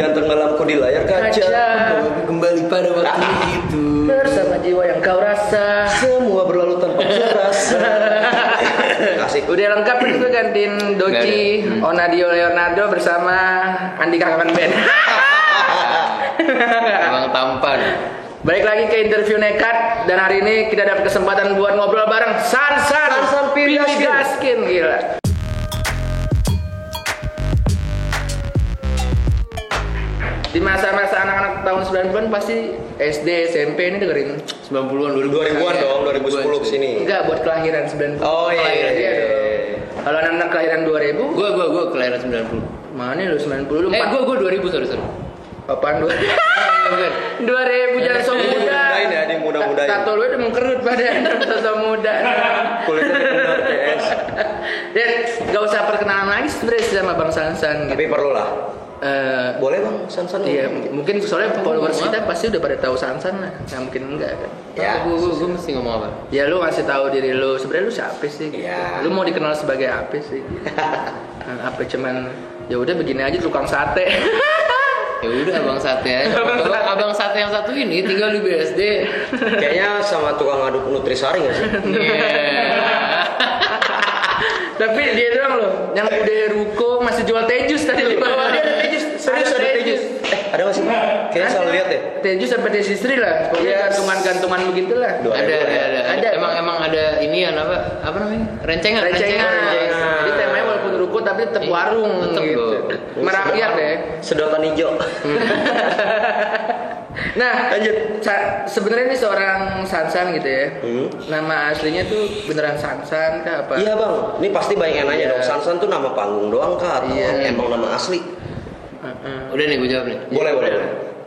dan tenggelamku di layar kaca. Kembali pada waktu itu. Bersama jiwa yang kau rasa. Semua berlalu tanpa rasa. Kasih. Udah lengkap itu gantiin Doci, Onadio Leonardo bersama Andika Kangen Band. Abang tampan. Balik lagi ke interview nekat dan hari ini kita dapat kesempatan buat ngobrol bareng Sansan Pilaskin. Gila. Di masa-masa anak-anak tahun 90-an pasti SD, SMP ini dengerin 90-an, 2000-an dong, 2010 kesini. enggak buat kelahiran 90. Oh iya. Kelahiran dia dong. Kalau anak-anak kelahiran 2000, Gue kelahiran 90. mana lu 90 lu? Gue 2000 sorry. Apaan 2000? 2000 jangan so muda. Mudahin ya, dia muda-mudahin. Tato lu udah mengkerut badan, so muda. Kulitnya benar PS. Dan gak usah perkenalan lagi sebenarnya sama Bang Sansan gitu. Tapi perlu lah. Boleh Bang Sansan? Iya, mungkin soalnya followers kita pasti udah pada tahu Sansan lah. Nggak mungkin enggak kan. Ya, gue mesti ngomong apa? Ya lu ngasih tahu diri lu, sebenarnya lu siapa sih gitu. Ya. Lu mau dikenal sebagai apa sih gitu. Apa cuman ya udah begini aja tukang sate. Ya udah abang sate aja. Abang sate yang satu ini tinggal di BSD. Kayaknya sama tukang aduk nutrisari nggak sih? Tapi dia doang loh, yang udah ruko masih jual tejus tadi di bawah. Dia ada tejus, Serius ada tejus? Ada nggak sih? Kayaknya salah lihat deh. Tejus sampai desistri lah, pokoknya gantungan-gantungan begitulah. Ada. Emang ada ini ya apa namanya? Rencengan. Jadi temanya walaupun ruko tapi tetap warung Tetep gitu. loh. Merakyat deh. Sedotan hijau. Nah, Lanjut. Sebenarnya ini seorang Sansan gitu ya. Hmm. Nama aslinya tuh beneran Sansan kah apa? Iya Bang, ini pasti banyak yang nanya Iya. dong. Sansan tuh nama panggung doang kah? Atau Iya. emang nama asli? Udah nih gue jawab nih. Boleh.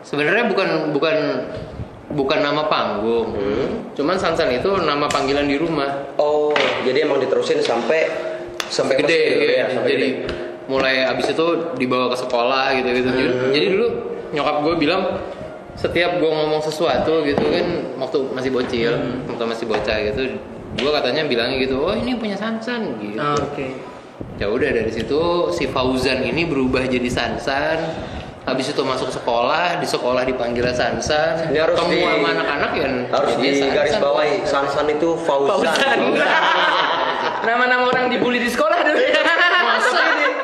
Sebenarnya bukan nama panggung. Kecuman Sansan itu nama panggilan di rumah. Oh, jadi emang diterusin sampai Gede ya, ya. sampai Jadi gede. mulai abis itu dibawa ke sekolah gitu. Jadi dulu nyokap gue bilang setiap gue ngomong sesuatu gitu kan waktu masih bocil, waktu masih bocah gitu, gue katanya bilangnya gitu, oh ini punya Sansan gitu. Oke. Ya udah dari situ si Fauzan ini berubah jadi Sansan. Habis itu masuk sekolah, di sekolah dipanggil Sansan. Ini harus Ketemu sama anak-anak ya harus di garis bawahi. Sansan itu Fauzan. Nama-nama orang dibully di sekolah dulu.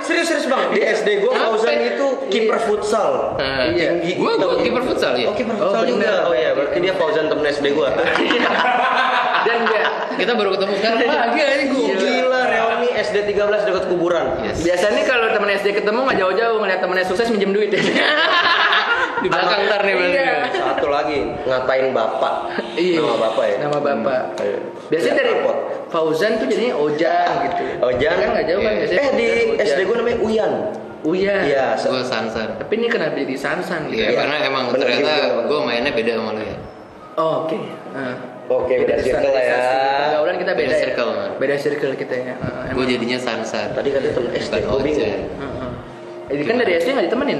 Serius Bang, di SD gue Fauzan itu kiper futsal. Iya. Tinggi. Gue kiper futsal ya. Oh kiper futsal juga. Oh iya, berarti dia Fauzan temen SD gue. Dan enggak. Kita baru ketemu sekarang lagi ini gue. Gila, reuni SD 13 dekat kuburan. Yes. Biasanya kalau temen SD ketemu nggak jauh-jauh ngeliat temennya sukses minjem duit ya. Di belakang ntar nih berarti. Iya. Satu lagi ngatain bapak. Iya. Nama bapak ya. Nama bapak. Biasanya Lihat dari rapot. Fauzan tuh jadinya Ojan gitu. Ojan Kan nggak jauh kan biasanya. di Ojan. SD gue namanya Uyan. Uyan. Iya. Gue Sansan. Tapi ini kenapa jadi Sansan gitu? Iya, karena emang bener ternyata juga. gue mainnya beda sama lu ya. Oh, oke. Oke, beda circle ya. Pergaulan kita beda Beda ya. circle. Beda circle kita ya. Gue jadinya Sansan. Tadi katanya temen SD, Bukan gue bingung. Ojan. Ini kan dari SD nggak ditemenin.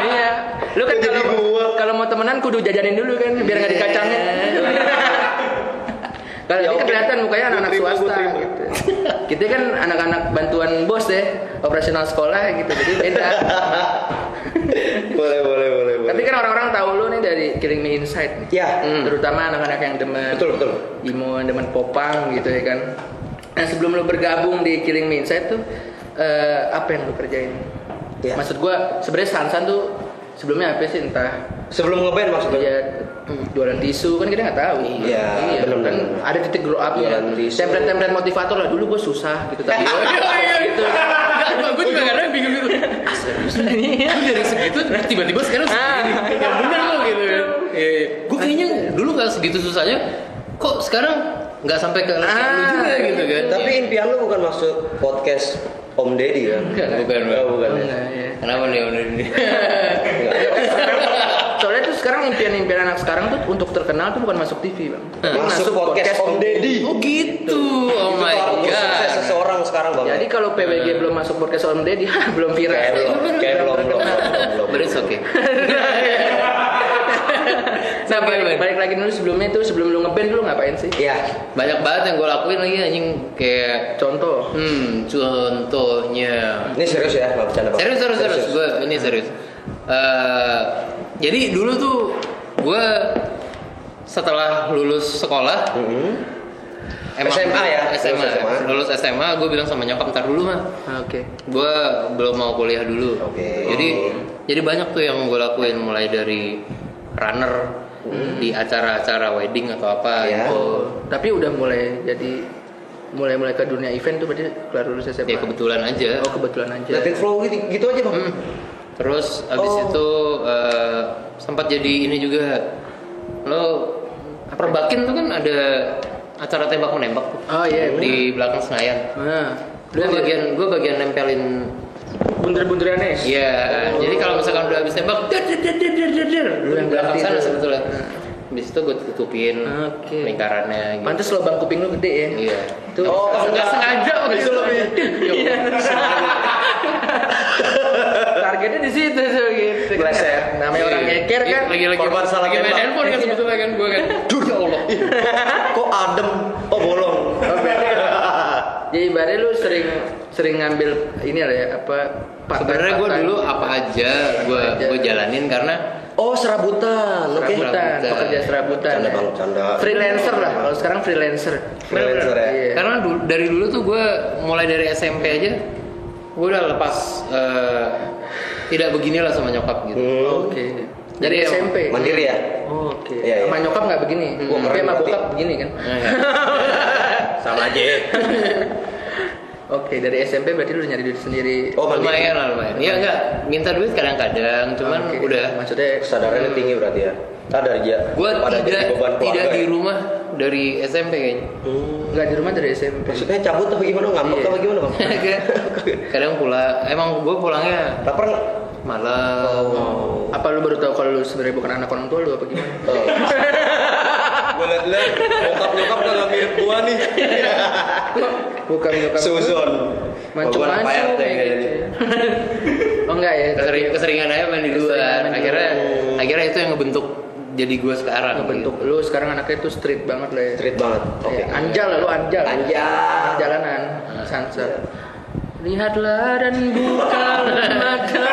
Iya. Lu kan kalau mau temenan kudu jajanin dulu kan biar nggak dikacangin. Kalau Ya, ini kan oke. kelihatan mukanya anak-anak Gua terima, swasta gua terima. gitu. Kita kan anak-anak bantuan bos deh, operasional sekolah gitu. Jadi beda. Boleh. Tapi kan orang-orang tahu lu nih dari Killing Me Inside nih. Ya. Terutama anak-anak yang demen Betul. emo, yang demen popang gitu ya kan. Nah, sebelum lu bergabung di Killing Me Inside tuh apa yang lu kerjain? Ya. Maksud gua sebenarnya Sansan tuh sebelumnya apa sih, entah Sebelum ngeband maksudnya. dia jualan tisu kan kita nggak tahu. Iya, kan bener. ada titik grow up ya. Jualan tisu. Template motivator lah, dulu gue susah gitu tapi gitu. Gue juga kadang bingung gitu. Iya, dari segitu tiba-tiba sekarang segini. Yang bener lo gitu. Gue kayaknya dulu nggak segitu susahnya. Kok sekarang nggak sampai ke level lu juga gitu kan? Tapi impian lu bukan masuk podcast Om Deddy kan? Bukan. Bukan. Enggak, ya. Kenapa nih udah ini? Soalnya tuh sekarang impian anak sekarang tuh untuk terkenal tuh bukan masuk TV bang. Masuk podcast Om Deddy. Oh gitu. Oh Itu my kalau sukses god. seseorang sekarang bang. Jadi kalau PWG belum masuk podcast Om Deddy, belum viral. Kayak belum. But it's okay. Nah, balik lagi dulu sebelumnya itu, sebelum lu ngeband dulu ngapain sih? Iya. Banyak banget yang gue lakuin lagi anjing, kayak Contoh. contohnya. Ini serius ya, nggak bercanda Bang. Serius. Gue ini serius. Jadi dulu tuh gue setelah lulus sekolah, SMA ya? SMA. Lulus SMA. Lulus SMA, gue bilang sama nyokap ntar dulu mah. Oke. Gue belum mau kuliah dulu. Oke. Jadi banyak tuh yang gue lakuin, mulai dari runner di acara-acara wedding atau apa Iya. gitu. Tapi udah mulai ke dunia event tuh berarti kelar lulus SMA. Ya kebetulan aja. Oh, kebetulan aja. Let it flow gitu aja Bang. Terus abis itu sempat jadi ini juga. Lo Perbakin tuh kan ada acara tembak menembak tuh. Oh iya, di belakang Senayan. Nah, Gue bagian nempelin. bundir-bundirannya. Iya, jadi kalau misalkan udah habis tembak, lu yang belakang sana sebetulnya. Habis itu gue tutupin lingkarannya. Gitu. Pantes lubang kuping lu gede ya. Iya. Itu nggak sengaja waktu itu lebih. Targetnya di situ tuh gitu. Meleset. Namanya orang ngeker kan. Lagi Korban salah main tembak. handphone kan sebetulnya kan gue kan. Duh ya Allah. Kok adem? Oh bolong. Jadi ibaratnya lu sering ngambil ini lah ya apa Sebenarnya gue dulu apa aja gue jalanin karena Serabutan. Oke. pekerja serabutan. Canda Ya. Bang, canda. Freelancer lah, kalau sekarang freelancer. Freelancer ya. Iya. karena dari dulu tuh gue mulai dari SMP aja gue udah lepas tidak beginilah sama nyokap gitu. Oke. Jadi Dari SMP. Mandiri ya? Oh, oke. Iya, iya. Sama nyokap nggak begini. Wah, Tapi keren sama berarti. bokap begini kan. Sama aja. Oke, dari SMP berarti lu udah nyari duit sendiri. Oh, mandiri. lumayan. Iya enggak, minta duit kadang-kadang, cuman Oke. udah. Maksudnya Kesadarannya tinggi berarti ya. Sadar aja. Gue Pada jadi beban tidak keluarga di ya. rumah dari SMP kayaknya. nggak di rumah dari SMP. Maksudnya cabut apa gimana? Ngambek Iya. apa gimana Bang? Kadang pulang, emang gue pulangnya Lapar nggak? malam. Apa lu baru tahu kalau lu sebenarnya bukan anak orang tua lu apa gimana? Gue liat nyokap udah mirip gua nih. Bukan nyokap. Suzon. Macam-macam gitu. Oh enggak ya. Keseringan aja main di luar. Akhirnya itu yang ngebentuk jadi gue sekarang. Bentuk lu sekarang anaknya tuh street banget lah ya. Street banget. Oke. Ya, anjal lah lu anjal. Anjal. Jalanan. Sansa. Lihatlah dan bukalah mata.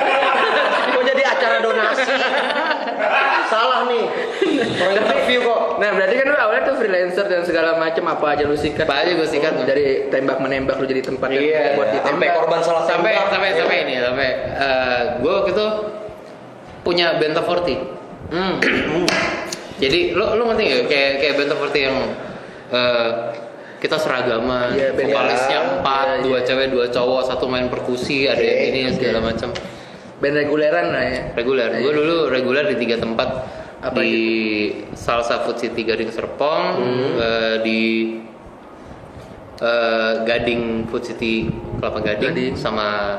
Kok jadi acara donasi? Salah nih. Orang interview kok. Nah berarti kan lu awalnya tuh freelancer dan segala macam apa aja lu sikat. Apa aja gue sikat. Dari tembak menembak lu jadi tempat yang Iya. buat ditembak. Sampai korban salah Sampai tembak. gue waktu itu punya Benta 40. Jadi lo ngerti nggak kayak Benta 40 yang kita seragaman, Iya, band vokalisnya yang- 4, iya, 2 iya. cewek 2 cowok, satu main perkusi, ada yang ini segala macam. Band reguleran lah ya. Reguler. Gue dulu reguler di 3 tempat. Apa di Salsa Food City Gading Serpong, di Gading Food City Kelapa Gading, sama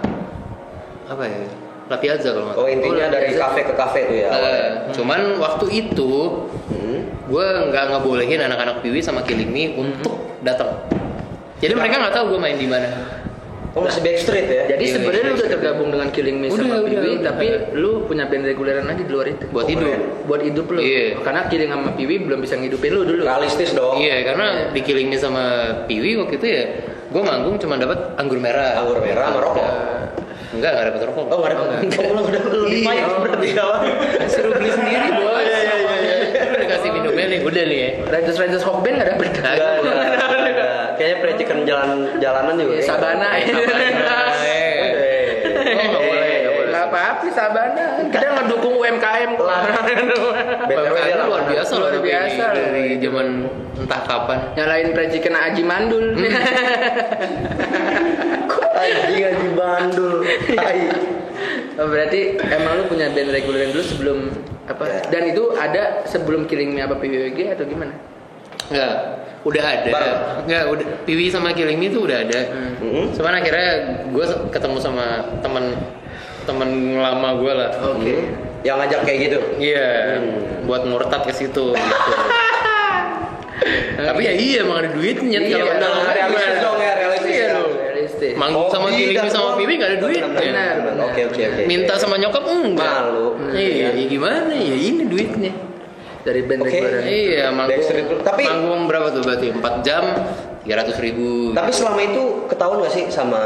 apa ya? La Piazza kalau nggak Oh salah. intinya dari kafe ke kafe tuh ya. Cuman waktu itu gue nggak ngebolehin anak-anak Piwi sama Killing Me untuk datang. Jadi mereka nggak tahu gue main di mana. Oh masih backstreet ya? Jadi Iya, sebenarnya lu iya, udah iya. tergabung dengan Killing Me sama Udah, Piwi, udah. tapi lu punya band reguleran lagi di luar itu. Buat hidup. Buat hidup lu. Iya. Karena Killing sama Piwi belum bisa ngidupin lu dulu. Realistis dong. Iya, karena di Killing Me sama Piwi waktu itu ya gue manggung cuma dapat anggur merah. Anggur merah sama rokok. Enggak dapat rokok. Oh nggak ada. Oh udah lebih Iya. pahit berarti ya. Suruh beli sendiri bos. Lu dikasih minumnya nih, udah nih ya. Rangers Hawk Band gak dapet. Kayaknya precikan jalanan juga. Iya, Sabana. Nggak boleh. Gak apa-apa Sabana. Kita ngedukung UMKM kok. UMKM luar biasa loh, Luar tapi biasa. dari zaman entah kapan. Nyalain Preciken Aji Mandul. Haji Bandul. Tai. Oh, berarti emang lu punya band reguler dulu sebelum apa? Ya. Dan itu ada sebelum Killing Me apa PWG atau gimana? Enggak, udah ada. Bareng. Enggak, udah Piwi sama Killing Me itu udah ada. Cuman akhirnya gue ketemu sama temen lama gue lah. Oke. Yang ngajak kayak gitu. Iya, buat murtad ke situ. Gitu. Tapi ya iya emang ada duitnya. Iya, kalau benar. kenal Realistis dong ya, realistis. Iya ya. dong, realistis. manggung sama Hobi Killing Me dan sama hobi. Piwi nggak ada duit. Benar, benar. Oke. Minta sama nyokap enggak. Malu. Iya, ya gimana? Ya ini duitnya. dari band Oke. reguler. Iya, Backstreet Group. Tapi- manggung berapa tuh berarti? 4 jam 300.000. Tapi selama itu ketahuan gak sih sama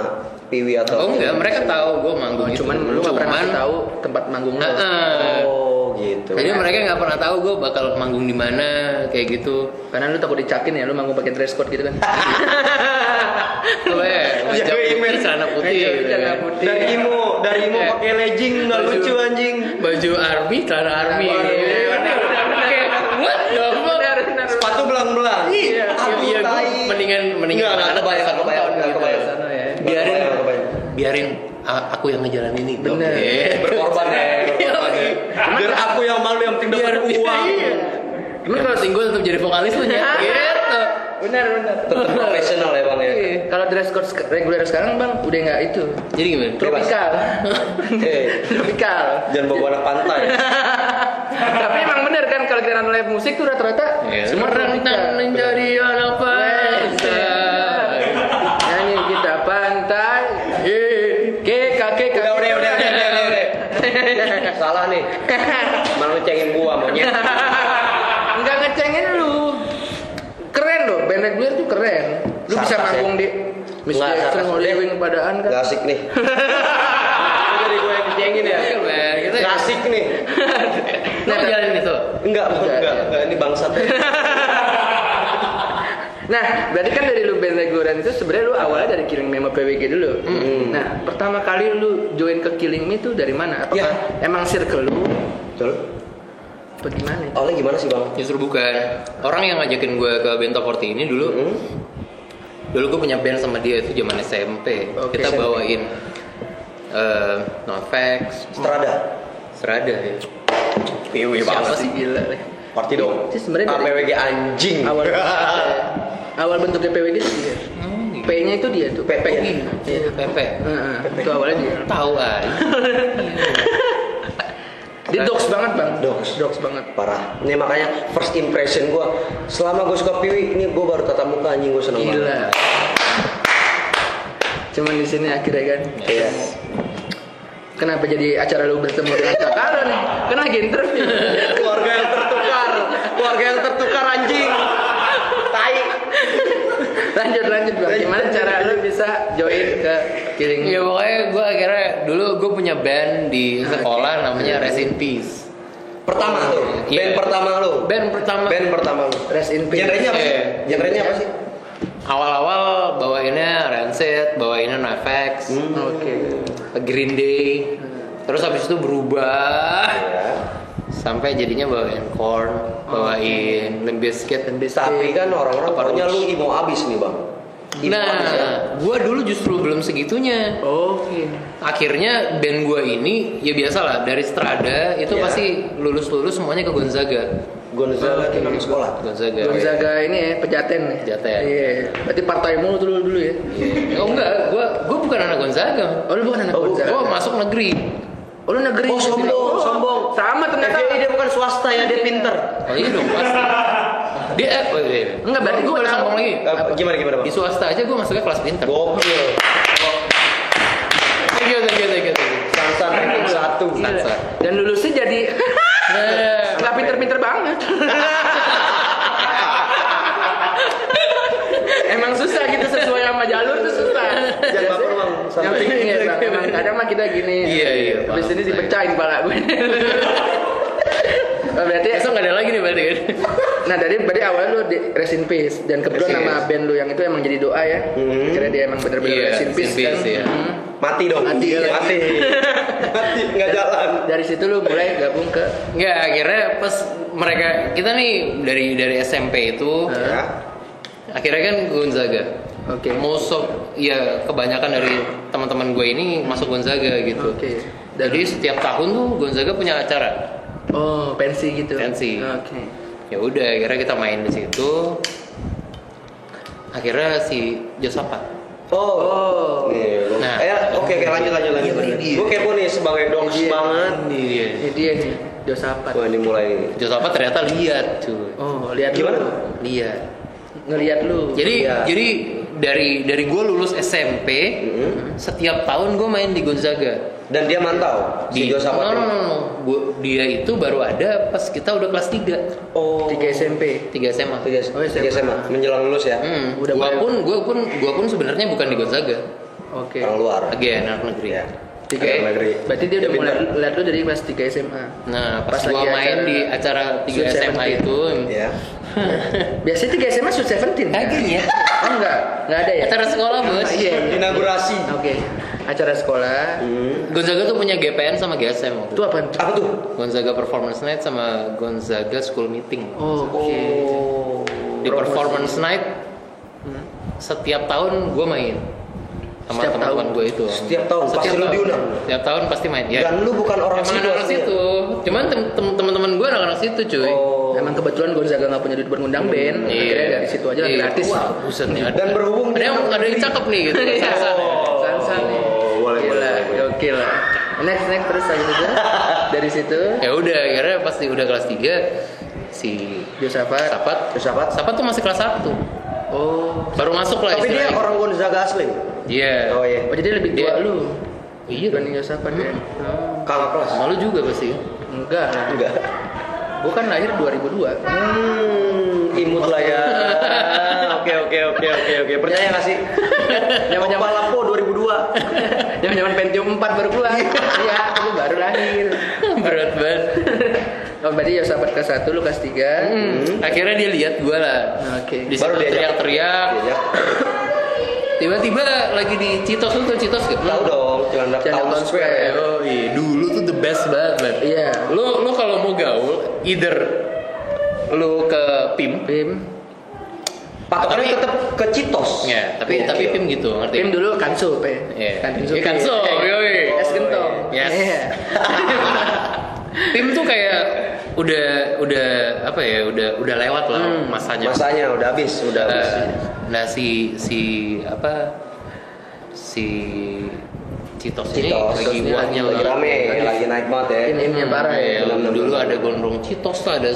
Piwi atau? Oh enggak, mereka tahu gue manggung itu. Cuman lu nggak pernah ngasih tahu tempat manggung lu. Oh gitu. Jadi mereka nggak pernah tahu gue bakal manggung di mana kayak gitu. Karena lu takut dicakin ya, lu manggung pakai dress code gitu kan. Coba ya, Jaga putih, image. celana putih. Jaga gitu ya. putih. Dari Imo Eh. pakai legging nggak Baju- lucu anjing. Baju army, celana army. Waduh. Kayak, what the fuck? Benar. Sepatu belang-belang. Iya, Aku iya, gue tai. mendingan Nggak anak-anak kebayang, nonton nggak gitu. kebayang. Sana ya. Biarin, Nggak kebayang. biarin aku yang ngejalanin ini. Bener. Berkorban ya, berkorban ya. Biar aku yang malu yang penting dapat uang. Iya. Cuman kalau tinggal tetap jadi vokalis lu ya. Gitu. Benar. Tetap profesional ya bang ya. Kalau dress code reguler sekarang bang udah nggak itu. Jadi gimana? Tropikal. Tropikal. Jangan bawa anak pantai. Tapi emang bener kan kalau kita nonton live musik tuh rata-rata Ya, semua rentan menjadi anak pantai. Nyanyi kita pantai. Kakek. Udah. Salah nih. Malah ngecengin gua monyet. Enggak ngecengin lu. Keren loh, band reguler tuh keren. Lu bisa Sarkas manggung ya? di Miss Nggak, Jackson, sarkas. Holy Wing padaan kan. Gak asik nih. Jadi gue yang ngecengin ya. Kita Gak asik nih. Nah, jalanin itu. Enggak. Ini bangsat ya. Nah, berarti kan dari lu band reguleran itu sebenarnya lu awalnya dari Killing Me sama PWG dulu. Nah, pertama kali lu join ke Killing Me itu dari mana? Apakah emang circle lu? Betul. Apa gimana? Awalnya gimana sih bang? Justru bukan. Orang yang ngajakin gue ke Bento 40 ini dulu. Dulu gue punya band sama dia itu zaman SMP. Oke, Kita SMP. bawain Novex, Serada ya. Piwi Siapa banget sih gila nih? Party dong. Itu sebenarnya dari APWG anjing. awal bentuknya PWG itu dia. P-nya itu dia tuh. PP. Iya. Pepe. Itu awalnya dia. Tahu aja. Dia dogs banget bang. Dogs. banget. Parah. Ini makanya first impression gue. Selama gue suka Piwi, ini gue baru tatap muka anjing gue seneng banget. Gila. Cuman di sini akhirnya kan. Iya. Kenapa jadi acara lu bertemu dengan Cakara nih? Kan lagi interview. Keluarga yang tertukar anjing. Tai. Lanjut bang. Gimana cara lu bisa join ke Killing Me? Ya pokoknya gue akhirnya dulu gue punya band di sekolah namanya Rest in Peace. Pertama tuh. Iya. Band pertama lu. Band pertama. lu. Rest in peace. Genrenya apa sih? Iya. Genrenya apa sih? Awal-awal bawainnya Rancid, bawainnya Novex, Oke. Green Day. Terus habis itu berubah Ya. sampai jadinya bawain Korn, bawain Limp Bizkit. Tapi kan orang-orang Apa taunya lu Rouge. emo abis nih bang. Emo abis ya. Nah, gue dulu justru belum segitunya. Oke. Akhirnya band gue ini ya biasa lah dari Strada itu Ya. pasti lulus semuanya ke Gonzaga. Gonzaga di nama sekolah. Gonzaga ini ya pejaten ya. Pejaten. Iya. Berarti partai mulu tuh dulu ya. Oh enggak, gue bukan anak Gonzaga. Oh lu bukan anak Gonzaga. Gue masuk negeri. Oh lu negeri. Oh sombong. Sama ternyata. Dia bukan swasta ya, dia pinter. Oh iya dong pasti. Dia Enggak, berarti gue gua baru tahu. sombong lagi. Gimana bang? Di swasta aja gue masuknya kelas pinter. Gokil. Thank you. Sansan ranking 1. Sansa. Dan lulusnya jadi nggak pinter-pinter banget. Emang susah gitu sesuai sama jalur tuh susah. Jangan baper bang. Yang penting ya bang, emang kadang mah kita gini. Iya. Habis ini dipecahin kepala gue. Oh, berarti Besok nggak ada lagi nih berarti kan? nah dari awal lu di Rest in Peace dan kebetulan Rest in nama Peace. band lu yang itu emang jadi doa ya. Karena dia emang benar-benar Iya, Rest in Peace kan. iya. Mati dong. Mati. Mati. Nggak jalan. Dari situ lu mulai gabung ke Nggak, akhirnya pas mereka kita nih dari SMP itu Ya. akhirnya kan Gonzaga. Oke. Most of ya kebanyakan dari teman-teman gue ini masuk Gonzaga gitu. Oke. Jadi setiap tahun tuh Gonzaga punya acara. Oh, pensi gitu. Pensi. Oke. Ya udah, akhirnya kita main di situ. Akhirnya si Josapat. Oh. Nih, Nah. oke lanjut. Gue kepo nih sebagai dogs Iya. banget. Iya. Ini dia nih, Josapat. Wah ini mulai. Josapat ternyata lihat cuy. Oh, lihat Gimana? lu. Lihat. Ngelihat lu. Jadi Iya. jadi dari gue lulus SMP, setiap tahun gue main di Gonzaga. Dan dia mantau si Josafat. No. Dia itu baru ada pas kita udah kelas 3. Oh. 3 SMP. 3 SMA. 3 SMA menjelang lulus ya. Gua pun sebenarnya bukan di Gonzaga. Oke. Orang luar. Anak negeri. Ya. 3 Anak negeri. Berarti dia udah Ya, mulai pintar. lihat lu dari kelas 3 SMA. Nah, pas Pas gua lagi main acara di acara 3 Sweet SMA 17. itu, Ya. Biasanya 3 SMA Sweet 17 kan? Akhirnya Oh enggak ada ya? acara sekolah, Bos. Iya. Inaugurasi. Oke. Acara sekolah. Gonzaga tuh punya GPN sama GSM waktu Itu apa? Apa tuh? Gonzaga Performance Night sama Gonzaga School Meeting. Oke. Di Performance Night setiap tahun gue main sama Setiap teman-teman tahun? gue itu. Setiap tahun pasti lu diundang. Setiap tahun pasti main. Ya. Dan lu bukan orang Emang situ. anak situ. Cuman teman-teman gue anak-anak situ, cuy. Oh. Emang kebetulan Gonzaga nggak punya duit buat ngundang band, akhirnya dari situ aja Iya. gratis. Wah, buset nih. Dan berhubung ada yang cakep nih gitu. Sansan. Sansan nih. boleh, Gila, boleh. gokil. Next terus aja juga. Dari situ Ya udah, akhirnya pasti udah kelas 3 si Josafat. Sapat tuh masih kelas 1. Oh. Baru masuk lah Tapi dia istilahnya. orang Gonzaga asli. Iya. Oh iya. Oh jadi lebih tua Dia- lu. Iya. Dibanding Josafat ya. Oh. Kakak kelas. Malu juga pasti. Enggak. Enggak. Gua kan lahir 2002. Imut lah ya. Oke. Percaya nggak sih? Zaman-zaman Lapo 2002. Zaman-zaman Pentium 4 baru keluar. Iya, lu baru lahir. Berat banget. Oh, berarti Josafat kelas 1, lu kelas 3. Akhirnya dia lihat gue lah. Oke. Di Baru situ diajak. teriak-teriak. Iya. Tiba-tiba lagi di Citos, lu tau Citos gak? Tahu dong, Cilandak Cilandak Town Town Square. Square. Oh iya, dulu tuh the best banget, man. Iya. Lu kalau mau gaul, either lu ke PIM, Patokannya Tapi- tetap ke Citos. ya, tapi PIM gitu, ngerti? Tim dulu Kansul, Pe. Iya. Kantin Iya, Supi. Kansul, yoi. Es gentong. Yes. Iya. PIM tuh kayak udah apa ya, udah lewat lah masanya. Masanya udah habis, udah habis. Nah si Citos ini Citos, lagi ini buatnya lagi rame, lagi naik banget ya. Ini parah ya. Ya, dulu ada gondrong Citos tuh, ada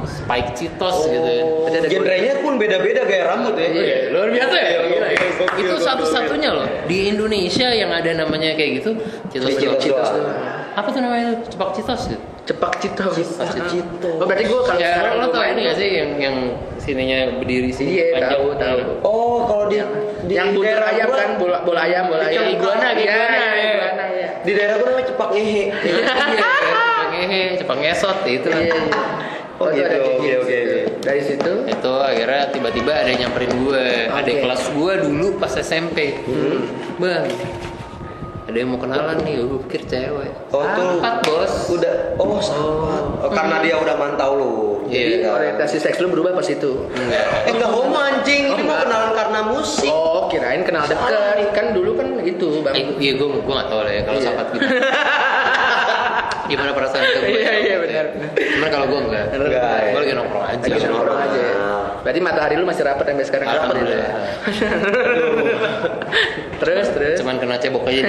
Spike Citos gitu ya. Berarti ada Genrenya pun beda-beda gaya rambut ya. Iya, luar biasa ya. Gila, Gila. gokil, Itu gokil. satu-satunya loh di Indonesia yang ada namanya kayak gitu. Citos Citos doang. doang. Apa tuh namanya? Cepak Citos gitu. Cepak Citos. Citos. Oh, berarti gua kalau Ya, sekarang lo gua tau main ini gak sih yang sininya berdiri sini? Iya, panjang? tahu. Oh, kalau di Yang buntut daerah ayam gua- kan, bola ayam. Yang iguana, Iya, iguana, ya. iguana ya. Di daerah gua namanya Cepak Ngehe. Iya, cepak ngehe, cepak ngesot ya itu lah. Iya, iya. Oh, itu ada gitu, kayak oke, gitu. oke. Dari situ Itu akhirnya tiba-tiba ada yang nyamperin gue. Adik Oke. kelas gue dulu pas SMP. Bang, ada yang mau kenalan nih, gue pikir cewek. Oh, tuh. Empat, bos. Udah, sahabat. Oh, karena dia udah mantau lu. Iya. jadi orientasi seks lu berubah pas itu. Enggak homo anjing, ini mau kenalan karena musik. Oh, kirain kenal dekat. Kan dulu kan itu, Bang. Iya, gue gak tau lah ya kalau Iya. sahabat gitu. Gimana perasaan ke gue? Iya, benar. Cuman kalau gue enggak. Enggak, ya. Gue lagi nongkrong aja. Lagi nongkrong aja. Berarti matahari lu masih rapat sampai sekarang. Alhamdulillah. Terus. Cuman kena cebok aja.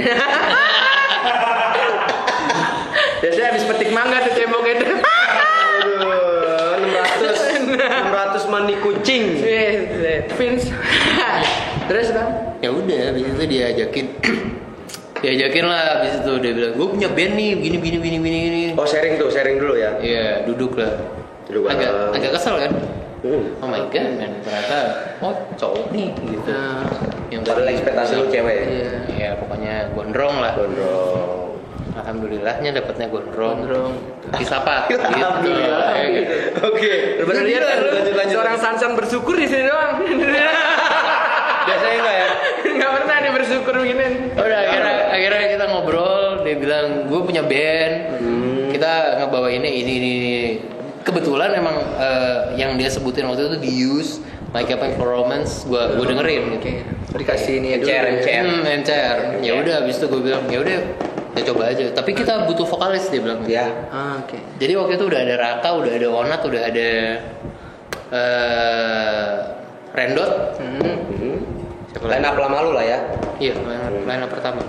Biasanya habis petik mangga tuh cebok itu. Aduh, 600 mandi kucing. Vince. Terus, Bang? Ya udah, habis itu diajakin lah. Habis itu dia bilang, gue punya band nih, gini. Oh, sharing dulu ya. Iya, duduk lah. Duduk bareng. Agak kesel kan? Oh my god, man, ternyata cowok nih gitu. Yang Padahal ekspektasi lu cewek. Iya. Ya pokoknya gondrong lah. Gondrong. Alhamdulillahnya dapatnya gondrong. Disapat. Alhamdulillah. Gitu. Oke. Bener lihat kan Lanjut. seorang Sansan bersyukur di sini doang. Biasanya enggak ya? Enggak pernah dia bersyukur begini. Udah akhirnya kita ngobrol, dia bilang gue punya band, kita ngebawa ini. Kebetulan emang yang dia sebutin waktu itu di Use, My Chemical Romance, gue dengerin. Oke. Dikasih ini dulu. Encer. Encer. Ya udah, habis itu gue bilang ya udah, ya coba aja. Tapi kita butuh vokalis, dia bilang. Ya. Oke. Jadi waktu itu udah ada Raka, udah ada Onat, udah ada Rendot. Siapa Line up lama lu lah ya. Iya, line up pertama.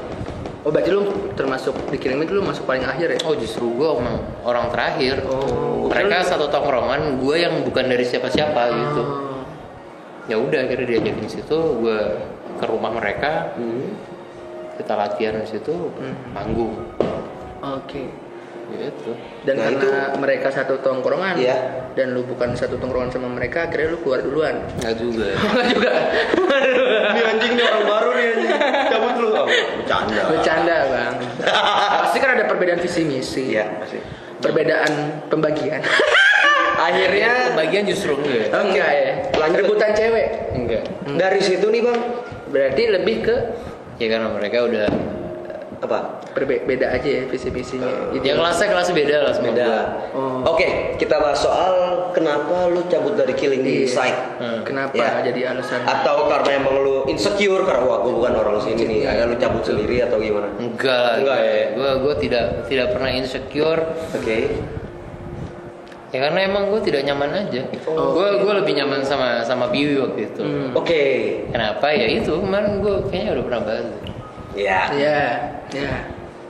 Oh, berarti lu termasuk dikirimin itu lu masuk paling akhir ya? Oh, justru gue emang orang terakhir. Oh. Mereka satu tongkrongan, gue yang bukan dari siapa-siapa gitu. ya udah akhirnya diajakin situ, gue ke rumah mereka, kita latihan di situ, manggung. Oke. Gitu. Dan Nah, karena mereka satu tongkrongan, Iya. dan lu bukan satu tongkrongan sama mereka, akhirnya lu keluar duluan. Nggak juga. Enggak juga. Ini anjing nih orang baru nih anjing. Cabut lu. Oh, bercanda. Bercanda bang. Pasti kan ada perbedaan visi misi. Iya, pasti. Perbedaan pembagian. Akhirnya Pembagian justru enggak. Enggak ya. Lanjut. Rebutan cewek. Enggak. dari situ nih Bang, Berarti lebih ke Ya karena mereka udah apa? beda aja ya visi misinya. ya kelas beda lah sama Beda. gua. Oh. Oke, kita bahas soal kenapa lu cabut dari Killing Iya. Inside. Kenapa Ya. jadi alasan? Atau karena emang lu insecure karena wah gue bukan orang sini nih, ada lu cabut sendiri atau gimana? Enggak. Enggak ya. Gue tidak pernah insecure. Oke. Ya karena emang gue tidak nyaman aja. Gue lebih nyaman sama Piwi waktu itu. Oke. Kenapa? Ya itu kemarin gue kayaknya udah pernah bahas. Ya. Iya, iya.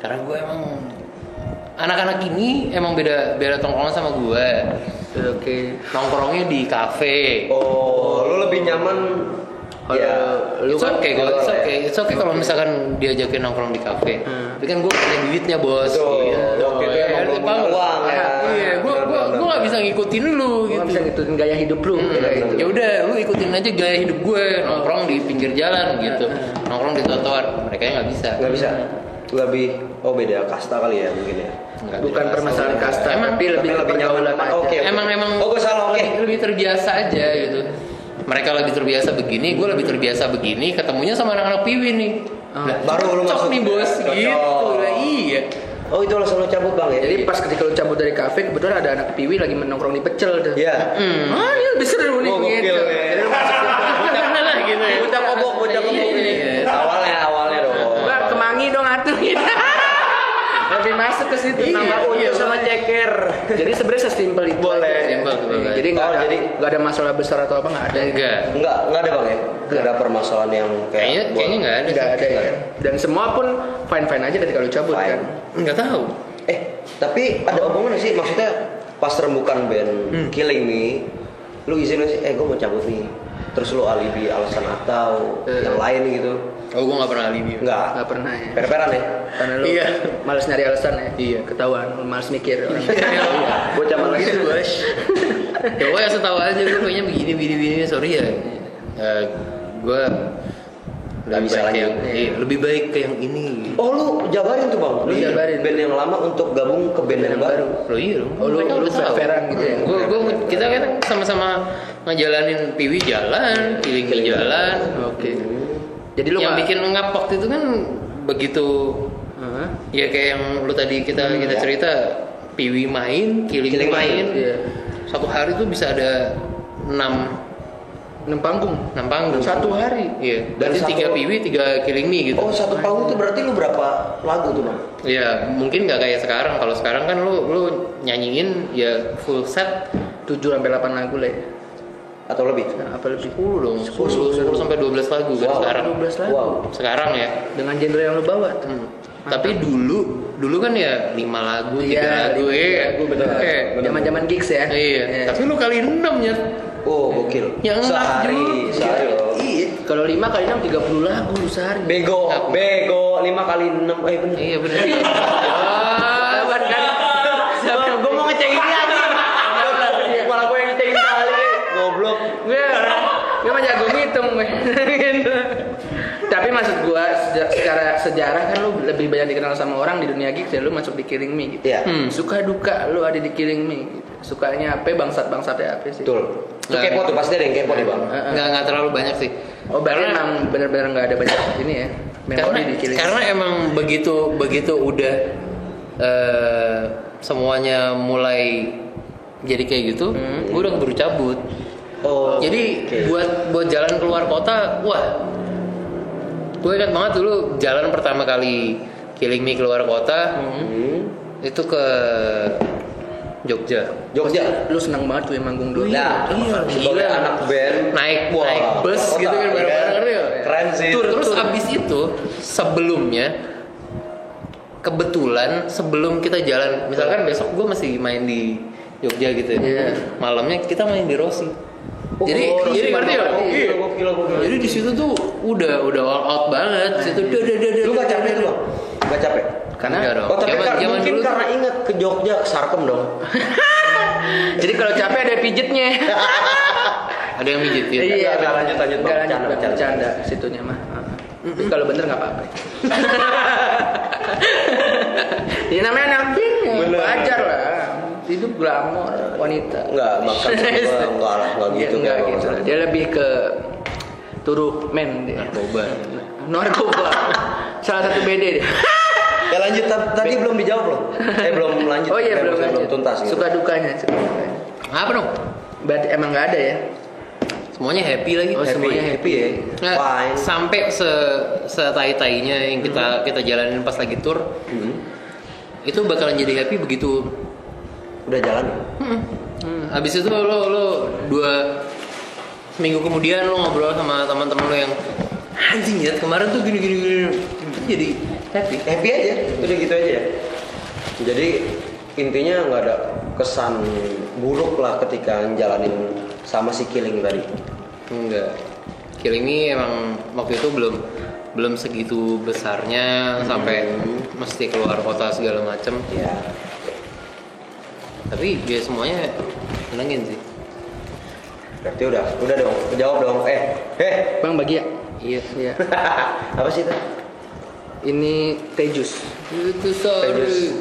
Karena gue emang anak-anak ini emang beda tongkrongan sama gue. Oke. Nongkrongnya di kafe. Oh, lu lebih nyaman Lu It's kan okay, it's okay kalau misalkan diajakin nongkrong di kafe. Tapi kan gue punya duitnya bos. Betul. Waktu itu Ya, emang belum paham punya nggak? uang ya. Iya, gue nggak bisa ngikutin lu Gua gitu. nggak bisa ngikutin gaya hidup lu kayak gitu. Ya udah, lu ikutin aja gaya hidup gue, nongkrong di pinggir jalan gitu, nongkrong di trotoar. Mereka nggak bisa. Nggak bisa. Lebih beda kasta kali ya mungkin ya. Nggak Bukan bisa. permasalahan kasta, Emang- tapi lebih lebih nyaman. pergaulan aja. Oke. Emang Oh, gue salah. Oke. lebih terbiasa aja gitu. Mereka lebih terbiasa begini, gue lebih terbiasa begini. Ketemunya sama anak-anak Piwi nih. Lah, baru lu cocok masuk. nih bos, Cocok. gitu lah iya. Oh, itu alasan lu cabut Bang ya? Jadi pas ketika lu cabut dari kafe, kebetulan ada anak piwi lagi menongkrong di pecel tuh. Iya. Ah, ini lebih seru nih Oh, gokil, gitu. ya. Jadi lu masuk Bener lah gitu ya. Bocah kobok ini. Iya. Awalnya dong. Bang, kemangi dong atuh gitu. Lebih masuk ke situ. Iya, Nambah iya, unyil sama ceker. Jadi sebenarnya sesimpel itu. Boleh. aja. Simpel, simpel. Jadi Oh, nggak ada masalah besar atau apa nggak ada. Enggak. Enggak ada Bang ya? Enggak ada permasalahan yang kayak Kayaknya nggak ada. Nggak ada ya. Dan semua pun fine aja ketika lu cabut Fine. kan. Nggak tahu. Tapi ada omongan nggak sih? Maksudnya pas rembukan band Killing Me, lu izin nggak sih? Gue mau cabut nih. Terus lu alibi alasan atau yang lain gitu? Oh, gue nggak pernah alibi. Enggak. Nggak pernah ya. Per-peran ya? Karena lu Iya. males nyari alasan ya. Iya. Ketahuan, lu males mikir orang. Bocah malah Gitu gitu. bos. Ya gue setahu aja gue kayaknya begini sorry ya. Gue Nggak bisa lagi. lebih baik ke yang ini. Oh lu jabarin tuh Bang? Lu Jabarin. band yang lama untuk gabung ke band yang baru? Lo iya dong. Oh, lu fair-fairan gitu ya. Kita kan sama-sama ngejalanin Piwi jalan, Killing Me jalan. Oke. Jadi lu Yang nggak- bikin ngapok itu kan begitu Heeh. ya kayak yang lu tadi kita ya. cerita Piwi main, Killing Me Killing Me. main. Iya. Satu hari tuh bisa ada 6 panggung. panggung. Satu hari. Iya. Dan Berarti satu- 3 Piwi, 3 Killing Me gitu. Oh satu panggung tuh berarti lu berapa lagu tuh Bang? Ya mungkin nggak kayak sekarang. Kalau sekarang kan lu nyanyiin ya full set 7 sampai 8 lagu lah ya. Atau lebih? Nah, apa lebih? 10 dong. 10 sampai 12 lagu kan Wow. sekarang. 12 lagu. Wow. Sekarang ya. Dengan genre yang lu bawa tuh. Tapi dulu kan ya 5 lagu, 3 Iya, lagu 5 ya. lagu, betul. Zaman-zaman gigs ya. Iya. Tapi lu kali 6 ya. Oh gokil. Yang sehari loh. Iya. Kalau 5 kali 6 30 lagu lu sehari. Bego 5 kali 6 bener. Iya benar. Kapan kan? Gue mau ngecek ini aja. Malah gue yang ngecekin kali. Goblok. Gue mah jago ngitung gue. Gitu. Tapi maksud gue secara sejarah kan lu lebih banyak dikenal sama orang di dunia gigs ya, lu masuk di Killing Me gitu. Iya. Suka duka lu ada di Killing Me gitu. Sukanya apa, bangsat-bangsatnya apa sih? Betul. Itu kepo tuh pasti ada yang kepo nih Bang. Nggak terlalu banyak sih. Oh, berarti emang benar-benar nggak ada banyak ini ya. Memori di Killing Me. Karena emang begitu udah semuanya mulai jadi kayak gitu, gue udah keburu cabut. Oh. Jadi oke. buat jalan keluar kota, wah, gue ingat banget dulu jalan pertama kali Killing Me keluar kota itu ke Jogja. Jogja. Lu senang banget tuh yang manggung dulu. Nah, sebagai gila. anak band naik wah, bus kota, gitu kan ya bareng-bareng ngerti nggak? Keren sih. Terus abis itu sebelumnya kebetulan sebelum kita jalan, misalkan besok gue masih main di Jogja gitu ya. Iya. Malamnya kita main di Rossi. Jadi ngerti ya? Gokil. Jadi di situ tuh udah all out banget. Situ Lu gak capek tuh bang? Gak capek? Karena Oh tapi mungkin dulu karena ingat ke Jogja Sarkem dong. jadi kalau capek ada pijetnya. ada yang mijit ya. Iya, Nggak, lanjut, Bang. Bercanda situnya mah. Tapi kalau bener nggak apa-apa. Ini namanya anak band, wajar lah. Hidup glamor wanita. Enggak, maksud gue enggak gitu. Enggak gitu. Dia lebih ke turuk men dia. Narkoba. Salah satu BD deh. Ya lanjut, tadi belum dijawab loh. Belum lanjut. Oh iya belum tuntas gitu. Suka dukanya. Apa dong? Berarti emang nggak ada ya? Semuanya happy lagi. Oh, semuanya happy ya. Nah, Fine. sampai setai-tainya yang kita jalanin pas lagi tour. Itu bakalan jadi happy begitu. Udah jalan. Habis itu lo 2 minggu kemudian lo ngobrol sama teman-teman lo yang anjing ya kemarin tuh gini. Jadi Happy aja. Udah gitu aja ya. Jadi intinya nggak ada kesan buruk lah ketika jalanin sama si Killing tadi. Enggak. Killing Me emang waktu itu belum segitu besarnya sampai mesti keluar kota segala macem. Ya. Tapi dia semuanya senengin sih. Berarti udah dong. Jawab dong. Bang bagi ya? Iya. Apa sih itu? Ini Tejus. Itu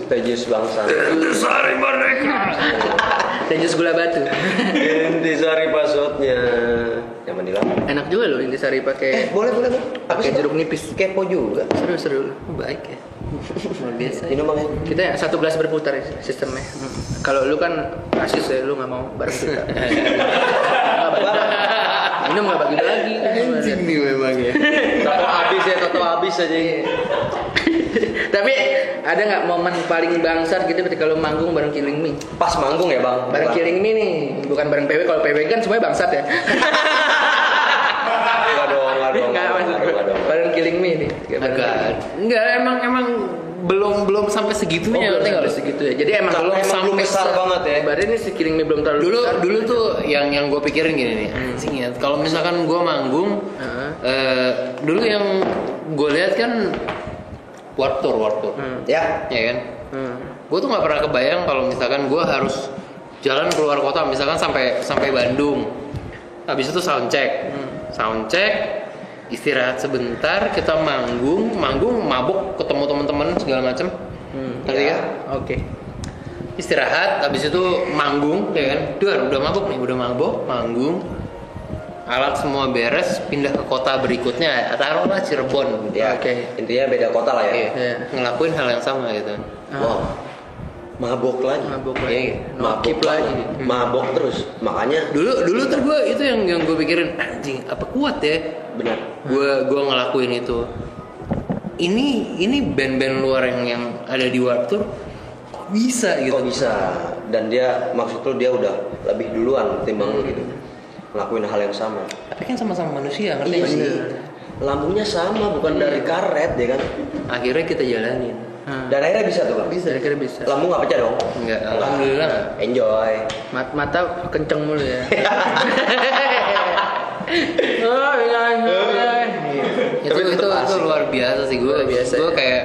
Tejus bangsa. Sari Merdeka. Tejus gula batu. Intisari passwordnya. Yang Manila. Enak juga loh Intisari pakai Boleh. pakai jeruk nipis. Kepo juga. Seru. Baik ya. Luar biasa. Minum bang. Kita ya, 1 gelas berputar ya, sistemnya. Kalau lu kan asis ya, lu nggak mau bareng kita. Minum nggak bagi-bagi. Anjing nih memang ya. Tato habis aja. Tapi ada nggak momen paling bangsat gitu ketika lu manggung bareng Killing Me? Pas manggung ya bang. Bareng Killing Me nih, bukan bareng PW. Kalau PW kan semuanya bangsat ya. Enggak dong. Bareng Killing Me nih. Enggak, emang belum sampai segitunya. Belum sampai segitu ya. Jadi emang belum sampai besar banget ya. Berarti ini si Killing Me belum terlalu besar. Dulu tuh yang gue pikirin gini nih. Anjing ya, kalau misalkan gue manggung, dulu yang gue lihat kan Warped Tour. Ya kan. Gue tuh nggak pernah kebayang kalau misalkan gue harus jalan keluar kota, misalkan sampai Bandung. Habis itu soundcheck, istirahat sebentar, kita manggung, mabuk, ketemu teman-teman segala macam. Ngerti ya? Oke. Istirahat, habis itu manggung, ya kan? Udah mabuk nih, manggung. Alat semua beres, pindah ke kota berikutnya, taruhlah Cirebon. Ya, Oke. Intinya beda kota lah ya. Iya. Ngelakuin hal yang sama gitu. Wow. Mabok lagi. Iya. Nokip lagi. Mabok terus. Makanya Dulu tuh gue itu yang gue pikirin, anjing apa kuat ya? benar. Gue ngelakuin itu. Ini band-band luar yang ada di Warped Tour kok bisa gitu? Kok bisa? Dan dia maksud lu dia udah lebih duluan timbang lu gitu. Ngelakuin hal yang sama. Tapi kan sama-sama manusia, ngerti Iya nggak sih. Lambungnya sama, bukan dari karet ya kan. Akhirnya kita jalanin. Dan akhirnya bisa tuh bang. Kira-kira bisa. Lambung nggak pecah dong? Enggak, alhamdulillah nggak. Enjoy. Mata kenceng mulu ya. Oh iya. Itu luar biasa sih gue. Luar biasa, Gue ya. kayak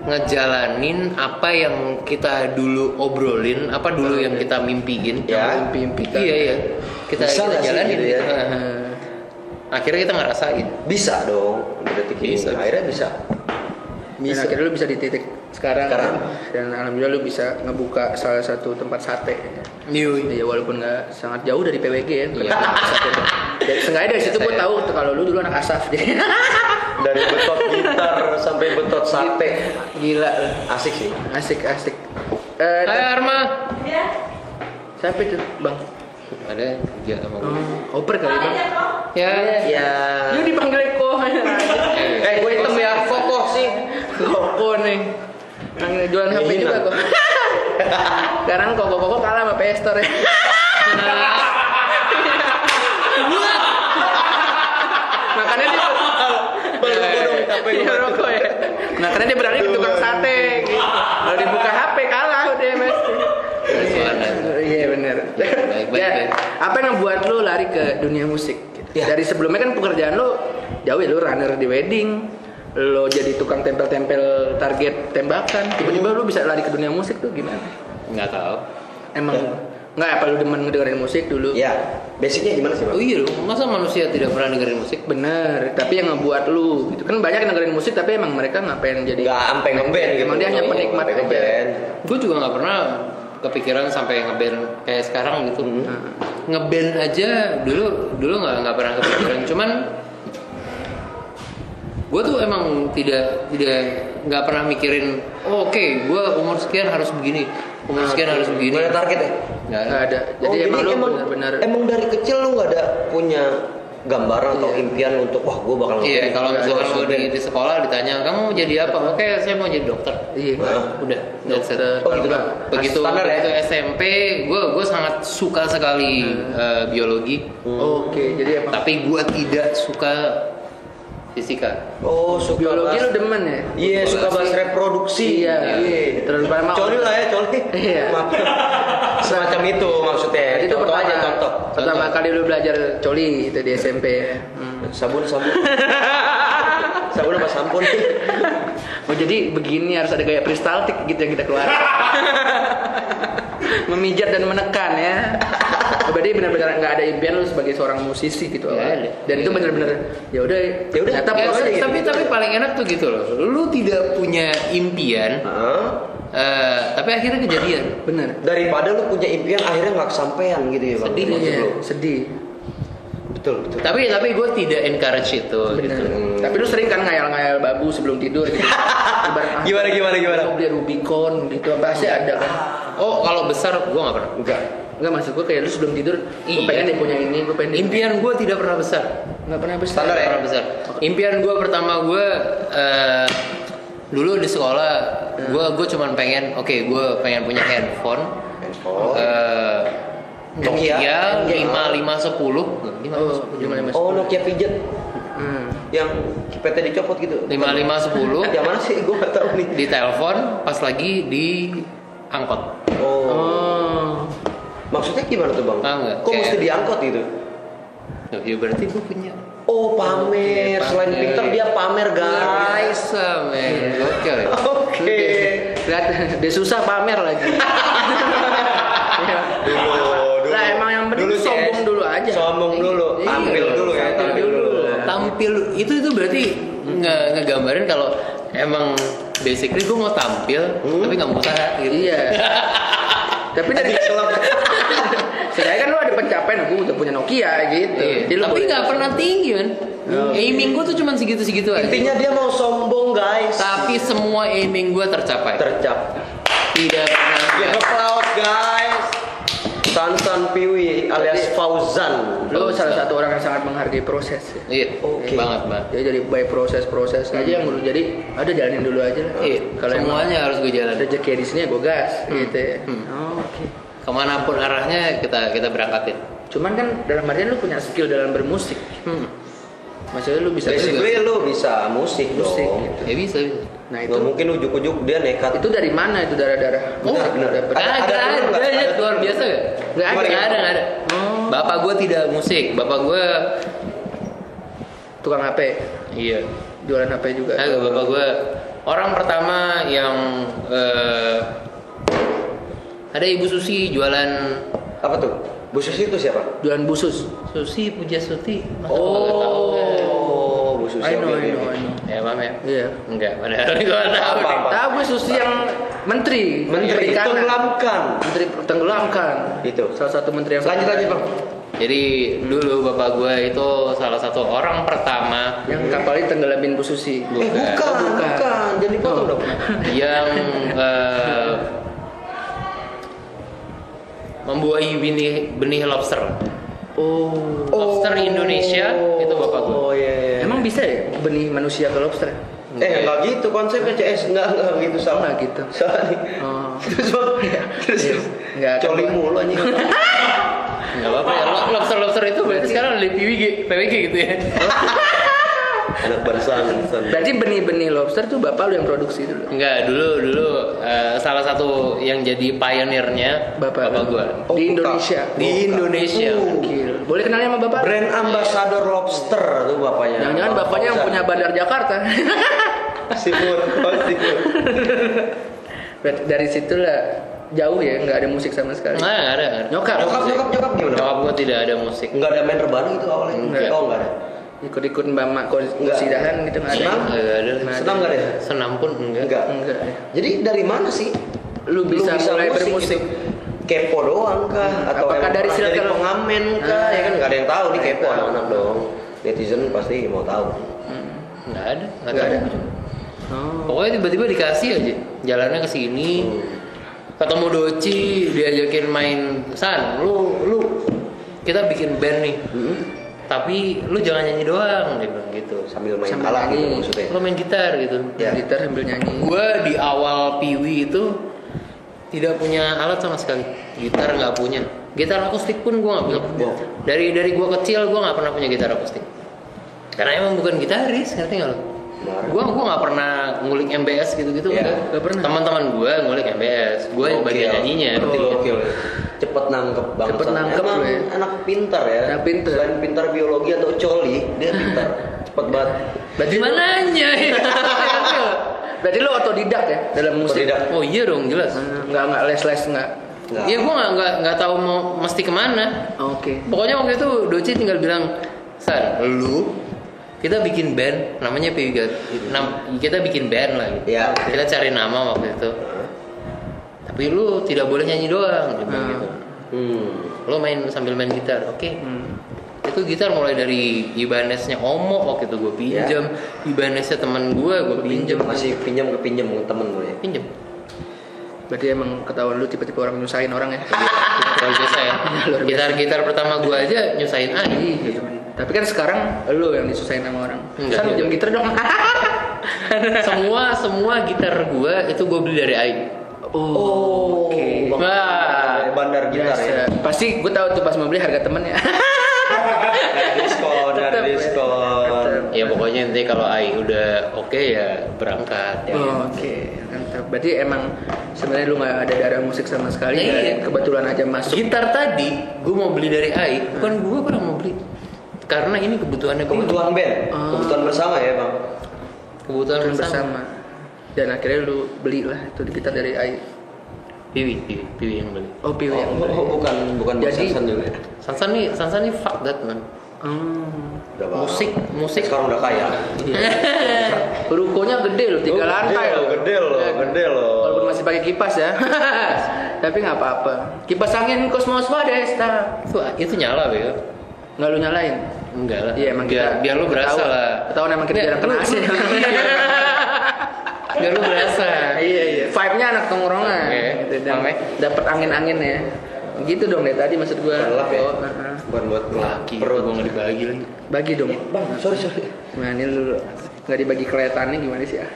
ngejalanin apa yang kita dulu obrolin, apa dulu yang kita mimpiin. Ya. Mimpi-impikan. Iya. Kita Bisa nggak sih jalanin gitu ya? Akhirnya kita ngerasain. Bisa dong. Berarti Bisa. akhirnya bisa. Dan akhirnya lu bisa di titik sekarang. Sekarang. Dan alhamdulillah lu bisa ngebuka salah satu tempat sate. Ya walaupun nggak sangat jauh dari PWG ya. Iya. Sengaja dari situ gue tahu kalau lu dulu anak Asaf. Jadi Dari betot gitar sampai betot sate. gila. Asik sih. Asik. Hai Arma. Siapa itu bang? Ada kerja sama gue. Oper kali bang. Ya. Ya. Lu dipanggil Eko. Gue hitam ya. Kokoh sih. Koko nih. Yang jualan HP Iya. juga kok. Sekarang Koko kalah sama Pestor ya. Makanya dia Iya rokok ya. Nah karena dia beralih ke tukang sate gitu. Kalau dibuka HP kalah udah mas. Iya benar. Baik. Apa yang membuat lu lari ke dunia musik? Gitu? Ya. Dari sebelumnya kan pekerjaan lu jauh ya, lu runner di wedding, lu jadi tukang tempel-tempel target tembakan. Tiba-tiba lu bisa lari ke dunia musik tuh gimana? Nggak tahu. Emang nggak apa lu demen ngedengerin musik dulu? Ya, basicnya gimana sih Bang? Oh iya loh, masa manusia tidak pernah dengerin musik? Bener, tapi yang ngebuat lu gitu kan banyak yang dengerin musik tapi emang mereka nggak pengen jadi Nggak sampai ngeband gitu. Emang dia hanya penikmat Sampai aja. ngeband. Gue juga nggak pernah kepikiran sampai ngeband kayak sekarang gitu. Ngeband aja dulu nggak pernah kepikiran. Cuman gue tuh emang tidak nggak pernah mikirin. Oh, oke, gue umur sekian harus begini, umur sekian harus begini. Nggak ada target ya? Nggak ada. Jadi emang lu benar-benar emang dari kecil lu nggak ada punya gambaran atau impian untuk wah gue bakal Iya, kalau misalkan gua gue di sekolah ditanya kamu mau jadi apa? Oke, saya mau jadi dokter. iya. Udah, that's it. Oh gitu kan? Begitu Standar ya? SMP, gue sangat suka sekali biologi. Oke, jadi emang Tapi gue tidak suka fisika. Oh, suka biologi bahas- lu demen ya? Iya, suka bahas reproduksi. Iya. Terus Coli lah ya, coli. Iya. Maaf. Semacam itu maksudnya. Jadi itu Contoh aja contoh. pertama kali lu belajar coli itu di SMP ya. Sabun. Sabun apa sampun? Oh jadi begini harus ada gaya peristaltik gitu yang kita keluar. Memijat dan menekan ya. Berarti benar-benar nggak ada impian lu sebagai seorang musisi gitu. Nggak ada. Dan itu benar-benar ya udah. Ternyata Ya, proses gitu. tapi paling enak tuh gitu loh. Lu tidak punya impian, tapi akhirnya kejadian. Bener. Daripada lu punya impian akhirnya nggak kesampaian gitu ya, Bang. Sedih. Maksud Iya, lu. sedih. Betul. Tapi gue tidak encourage itu. Bener. Gitu. Tapi lu sering kan ngayal-ngayal babu sebelum tidur gitu. Ibarat, Gimana? Mau beli Rubicon gitu, pasti ada kan. Oh, kalau besar gue nggak pernah. Enggak maksud gue kayak lu sebelum tidur, gue Iya. pengen deh punya ini, gue pengen Impian gue tidak pernah besar. nggak pernah besar. Standar ya? Tidak pernah besar. Impian gue pertama gue dulu di sekolah, gue cuman pengen, gue pengen punya handphone. Nokia 5510. Oh, Nokia pijet Hmm. yang PT dicopot gitu. 5510 Yang mana sih? Gue nggak tahu nih. di telepon pas lagi di angkot. Oh. Maksudnya gimana tuh Bang? Enggak, Kok kayak- mesti diangkot gitu? Ya berarti gue punya. Oh, pamer. Selain Pamer. pinter dia pamer, guys. Bisa, men. Gokil ya. Oke. Lihat, dia susah pamer lagi. Ya. Dulu. Lah emang yang penting Dulu, sombong Ces. dulu aja. Sombong dulu. Iya. Tampil dulu ya. Tampil dulu. Tampil itu berarti ngegambarin kalau emang basically gue mau tampil tapi nggak mau usaha gitu. Iya. Tapi dari sebenarnya kan lu ada pencapaian, gue udah punya Nokia gitu. Iya. Jadi lu Tapi boleh- nggak pernah tinggi man. Aiming gue tuh cuma segitu-segitu aja. Intinya dia mau sombong, guys. Tapi semua aiming gue tercapai. Tercap. Tidak pernah. Give applause, guys. Sansan Piwi alias Fauzan. lu salah satu orang yang sangat menghargai proses. Iya. Oke. Banget banget. Jadi dari by proses aja yang dulu jadi ada jalanin dulu aja lah. Iya. Kalau emang Semuanya harus gue jalan. rezeki di sini ya gue gas gitu ya. Oh, oke. Kemanapun arahnya kita berangkatin. Cuman kan dalam artian lu punya skill dalam bermusik. Maksudnya lu bisa Basically lu bisa musik Musik, dong. gitu. Ya bisa. Nah Nggak mungkin ujuk-ujuk dia nekat. itu dari mana itu darah-darah? Oh, benar. Dapet- Ada luar biasa gak? Nggak ada. Nggak ada. Oh. Bapak gue tidak musik. Bapak gue Tukang HP, iya. jualan HP juga. Agak bapak gue orang pertama yang ada Ibu Susi jualan Apa tuh? Bu Susi itu siapa? Jualan busus. Susi Pujiastuti. Masa lo nggak tahu? Oh, Bu Susi. I know. oke, oke. Ya maaf ya. Iya. Enggak, padahal gue nggak tahu. Apa? Tahu gue Susi yang menteri perikanan. tenggelamkan. Menteri tenggelamkan. Itu. Salah satu menteri yang Lanjut aja, Bang. Jadi dulu bapak gue itu salah satu orang pertama yang kapal itu tenggelamin Bu Susi. Bukan. Jadi potong dong. yang membuahi benih lobster. Oh. Lobster Indonesia itu bapak gue. Oh iya. Emang bisa ya benih manusia ke lobster? Enggak gitu konsepnya CS. Enggak gitu sama. Enggak gitu. Salah nih. Oh. Terus Bang. Terus. Enggak. Coli mulu anjing. Enggak apa-apa ya. Lobster itu berarti sekarang ada di PWG gitu ya. Anak barusan. Berarti benih-benih lobster tuh bapak lu yang produksi dulu. Enggak, dulu salah satu yang jadi pionirnya bapak gua. Di Indonesia. Di Indonesia. Gila. Boleh kenalnya sama bapak? Brand ambassador lobster tuh bapaknya. Jangan-jangan bapaknya yang punya bandar Jakarta. Sipur. Dari situlah jauh ya, nggak ada musik sama sekali. Nah, nggak ada. Nyokap gimana? Nyokap gua tidak ada musik. Enggak ada main rebana gitu awalnya. Enggak. Oh, enggak ada. Ikut-ikut mbak mak konsidahan gitu nggak ada. Senam? Nggak ada. Senam enggak ada? Senam pun enggak. Enggak. Jadi dari mana sih Lu bisa mulai bermusik? gitu? Kepo doang kah? Atau Apakah emang dari pernah jadi circle? pengamen kah? Ya kan nggak ada yang tahu nih kepo anak-anak dong. Netizen pasti mau tahu. Nggak ada. Nggak ada. Oh. Pokoknya tiba-tiba dikasih aja. Jalannya ke sini. Ketemu Doci, diajakin main. San, lu kita bikin band nih. Tapi lu jangan nyanyi doang, dia bilang gitu. Sambil main Sambil alat gitu nyanyi. maksudnya. Lu main gitar gitu. Ya. Gitar sambil nyanyi. Gua di awal Piwi itu tidak punya alat sama sekali. Gitar nggak punya. Gitar akustik pun gua nggak punya. Dari gua kecil gua nggak pernah punya gitar akustik. Karena emang bukan gitaris, ngerti nggak lo? Gua nggak pernah ngulik MBS gitu-gitu. Ya, nggak pernah. Teman-teman gua ngulik MBS. Gua bagian nyanyinya. Gokil. Cepet nangkep banget. Cepet nangkep Emang lu ya. anak pintar ya. Anak pintar. Selain pintar biologi atau coli, dia pintar. Cepet banget. Berarti Gimana nanya? Berarti lu otodidak ya dalam musik? Otodidak. Oh iya dong jelas. Nggak les nggak. Nggak. Iya gua nggak tahu mau mesti kemana. Oke. Pokoknya waktu itu Doci tinggal bilang, San, kita bikin band namanya Piwi. Kita bikin band lah gitu. Ya. Kita cari nama waktu itu. Tapi lu tidak boleh nyanyi doang dia bilang gitu. Lu main sambil main gitar, oke? Itu gitar mulai dari Ibaneznya Omo waktu itu gue pinjam, Ibaneznya teman gue pinjam. Masih pinjam ke temen gue ya. Pinjam. Berarti emang ketahuan lu tipe-tipe orang nyusahin orang ya. Luar biasa ya. Gitar pertama gue aja nyusahin Ai. Gitu. Tapi kan sekarang lu yang disusahin sama orang. Enggak, San pinjam gitar dong. semua gitar gue itu gue beli dari Ai. Oh, oke. Wah, Bandar gitar ya. Pasti gue tahu tuh pas mau beli harga temennya. Ada diskon. ya pokoknya nanti kalau Ai udah oke ya berangkat. Ya. Oke, mantap. Berarti emang sebenarnya lu nggak ada darah musik sama sekali. Iya. Dan kebetulan aja masuk. Gitar tadi gue mau beli dari Ai, bukan gue pernah mau beli. Karena ini kebutuhannya gue. Kebutuhan band. Kebutuhan bersama ya, Bang. Kebutuhan bersama. Dan akhirnya lu belilah itu gitar dari Ai. Piwi yang beli. Oh, Piwi yang beli. Bukan Jadi- Sansan juga. Sansan nih fuck that man. Udah bang. Musik Sekarang udah kaya. Rukonya gede loh, 3 lantai loh. Gede loh. Walaupun masih pakai kipas ya. Tapi nggak apa-apa. Kipas angin Cosmos Wadesta. Itu nyala bego. Nggak lu nyalain? Enggak lah. Iya emang biar lu berasa ketahuan. lah. Ketahuan emang kita jarang kena AC. Biar lu berasa. Iya. Vibe-nya anak tongkrongan. Oke. Gitu, dan Oke. dapat angin-angin ya. Gitu dong deh tadi maksud gua. Lelap ya. Oh, Buat Laki perut. gue nggak dibagi lagi. Bagi dong. Bang, sorry. Nah ini lu nggak dibagi kelihatannya gimana sih ya?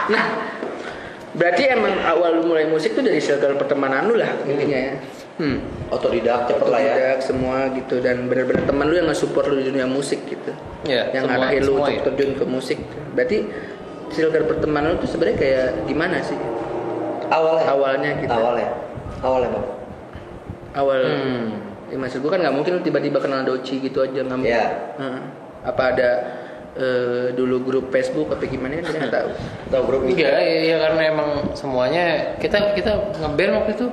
Nah, berarti emang awal lu mulai musik tuh dari circle pertemanan lu lah intinya ya. Otodidak cepet lah ya. Otodidak semua gitu dan benar-benar teman lu yang nge-support lu di dunia musik gitu. Iya, Yang semua- ngarahin lu semua untuk ya. terjun ke musik. Berarti circle pertemanan lu tuh sebenarnya kayak gimana sih? Awalnya gitu. Awalnya bang. Awal. Ya, maksud gua kan nggak mungkin lu tiba-tiba kenal Doci gitu aja nggak mungkin. Iya. Heeh. Apa ada dulu grup Facebook apa gimana kan kita nggak tahu. Tahu grup ini? Enggak, ya karena emang semuanya kita ngeband waktu itu.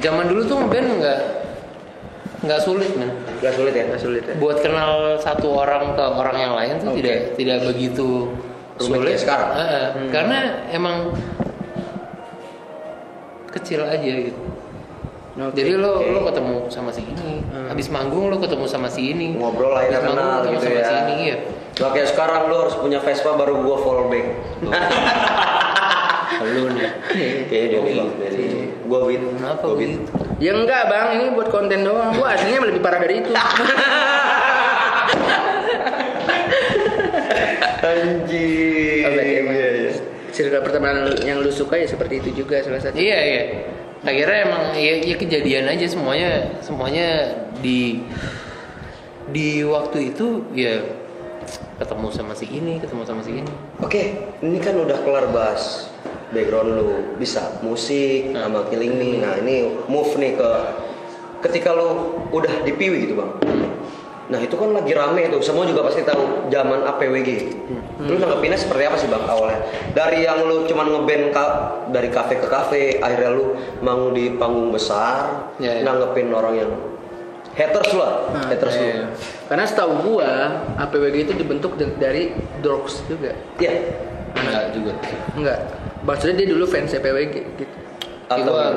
Zaman dulu tuh ngeband nggak sulit men. Gak sulit ya? Nggak sulit ya. Buat kenal satu orang ke orang yang lain tuh tidak begitu Rumit kayak sekarang? Karena emang kecil aja gitu. Oke. Jadi lo ketemu sama si ini, habis manggung lo ketemu sama si ini, Ngobrol lah ya, habis manggung kenal ketemu gitu sama ya. si ini, iya. Gak kayak sekarang lu harus punya Vespa baru gua follow back. Lo nih. Kayaknya dia bilang dari gua win. Kenapa Gua win. begitu? Ya enggak bang, ini buat konten doang. Gua aslinya lebih parah dari itu. Anjing. Oh, berarti emang Iya. circle pertemanan yang lu suka ya seperti itu juga salah satu. Iya. Akhirnya emang ya kejadian aja semuanya di di waktu itu ya ketemu sama si ini. Oke, ini kan udah kelar bahas background lu, bisa musik sama Killing Me. Nah ini move nih ke ketika lu udah di Piwi gitu bang. Nah itu kan lagi rame tuh, semua juga pasti tahu zaman APWG. Lu nanggepinnya seperti apa sih bang awalnya? Dari yang lu cuman ngeband dari kafe ke kafe, akhirnya lu manggung di panggung besar, nanggepin orang yang haters lah, haters lu. Karena setahu gua APWG itu dibentuk dari Drugs juga. Iya. Enggak juga. Enggak. Maksudnya dia dulu fans APWG gitu.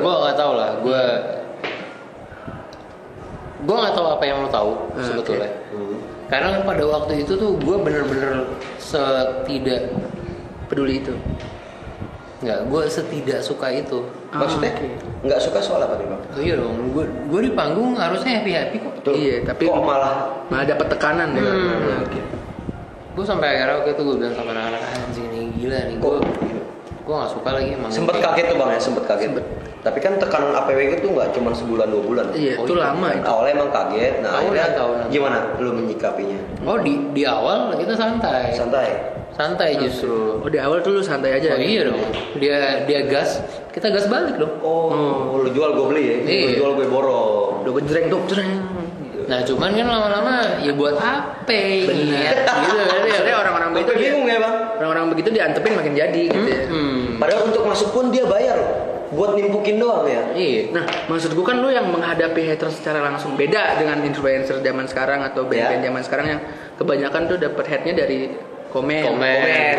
Gua nggak tahu lah. Gue nggak tahu apa yang lo tahu sebetulnya. Karena pada waktu itu tuh gue bener-bener setidak peduli itu. Nggak, gue setidak suka itu. Maksudnya nggak suka soal apa nih bang? Oh iya dong, gue di panggung harusnya happy kok. Betul. Iya, tapi kok malah dapat tekanan deh. Gue sampai akhirnya waktu itu gue bilang sama anak-anak anjing ini gila nih. Gue nggak suka lagi emang. Sempet kaget tuh bang ya, sempet kaget. Tapi kan tekanan APWG itu nggak cuma sebulan 2 bulan. Iya, itu lama itu. Awalnya emang kaget. Nah, akhirnya gimana lu menyikapinya? Oh di awal kita santai. Santai justru. Oh di awal tuh lu santai aja. Oh iya dong. Dia gas, kita gas balik dong. Oh, lu jual gue beli ya. Iya. Lu jual gue borong. Udah gejreng tuh, jreng. Nah cuman kan lama-lama ya buat apa? Bener. Gitu kan ya. Maksudnya orang-orang begitu bingung ya bang. Orang-orang begitu diantepin makin jadi gitu ya. Padahal untuk masuk pun dia bayar loh. Buat nimpukin doang ya. Iya. Nah, maksud gue kan lu yang menghadapi haters secara langsung beda dengan influencer zaman sekarang atau band-band zaman sekarang yang kebanyakan tuh dapat hate-nya dari komen.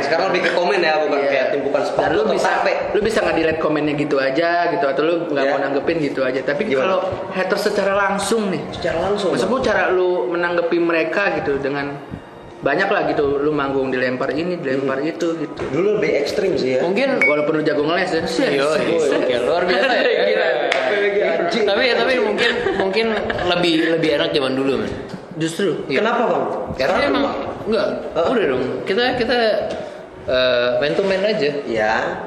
Sekarang lebih ke komen ya, bukan kayak timpukan spam. Dan lu bisa nge-delete komennya gitu aja gitu atau lu nggak mau nanggepin gitu aja. Tapi kalau haters secara langsung nih, maksud gue cara lu menanggapi mereka gitu dengan banyak lah gitu, lu manggung dilempar ini, dilempar itu gitu. Dulu lebih ekstrim sih ya. Mungkin Walaupun lu jago ngeles ya. Iya, luar biasa ya. Tapi mungkin lebih enak zaman dulu, man. Justru. Kenapa bang? Karena emang enggak. Udah dong. Kita man to man aja. Ya.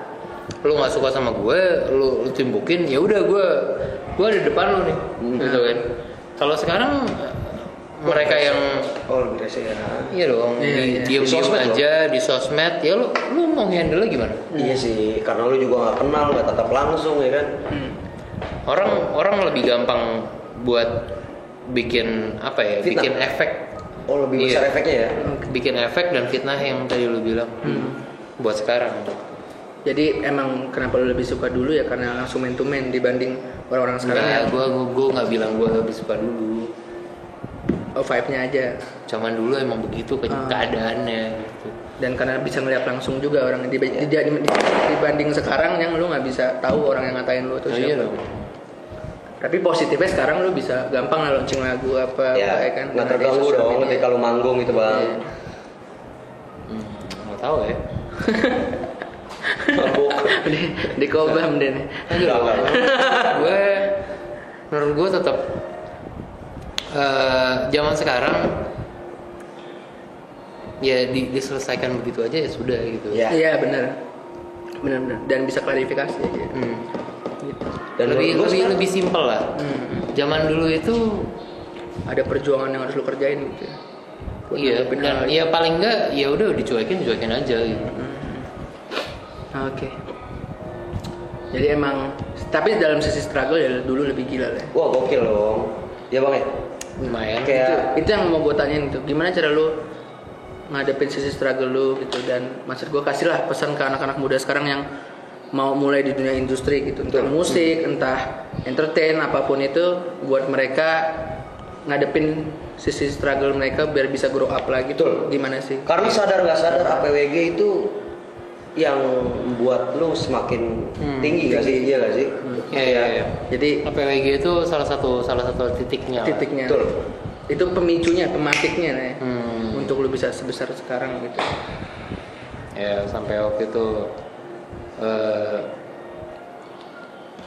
Lu nggak suka sama gue, lu timbukin, ya udah gue ada depan lu nih, gitu kan. Kalau sekarang mereka yang lebih rese ya. Iya dong, diem aja di sosmed, ya lu mau handle gimana? Iya sih, karena lu juga nggak kenal, nggak tatap langsung ya kan. Orang lebih gampang buat bikin apa ya? Fitnah. Bikin efek. Oh lebih besar efeknya ya? Bikin efek dan fitnah yang tadi lu bilang. Buat sekarang. Jadi emang kenapa lu lebih suka dulu ya karena langsung man to man dibanding orang-orang sekarang ya? Gue nggak bilang gue lebih suka dulu. Oh vibe-nya aja. Cuman dulu emang begitu keadaannya gitu. Dan karena bisa ngeliat langsung juga orang dibanding sekarang yang lu nggak bisa tahu orang yang ngatain lu tuh siapa. Iya dong. Tapi positifnya sekarang lu bisa gampang lah launching lagu apa ya kan. Nggak terganggu dong ketika lu manggung itu bang. Nggak tahu ya. di kobam deh. Menurut gue tetap zaman sekarang ya diselesaikan begitu aja ya sudah gitu. Iya benar dan bisa klarifikasi aja. Gitu. Dan lebih simpel lah. Zaman dulu itu ada perjuangan yang harus lu kerjain gitu. Iya benar. Ya paling enggak ya udah dicuekin aja gitu. Oke. Jadi emang tapi dalam sisi struggle ya dulu lebih gila lah. Wah gokil dong. Ya bang ya. Lumayan. Kayak itu yang mau gue tanyain tuh. Gimana cara lu ngadepin sisi struggle lu gitu dan maksud gue kasihlah pesan ke anak-anak muda sekarang yang mau mulai di dunia industri gitu, entah musik, entah entertain, apapun itu buat mereka ngadepin sisi struggle mereka biar bisa grow up lagi tuh gimana sih? Karena sadar nggak sadar APWG itu yang buat lu semakin tinggi gak sih? Iya gak sih? Iya. Jadi APWG itu salah satu titiknya. Betul. Itu pemicunya, pematiknya nih. Untuk lu bisa sebesar sekarang gitu. Ya sampai waktu itu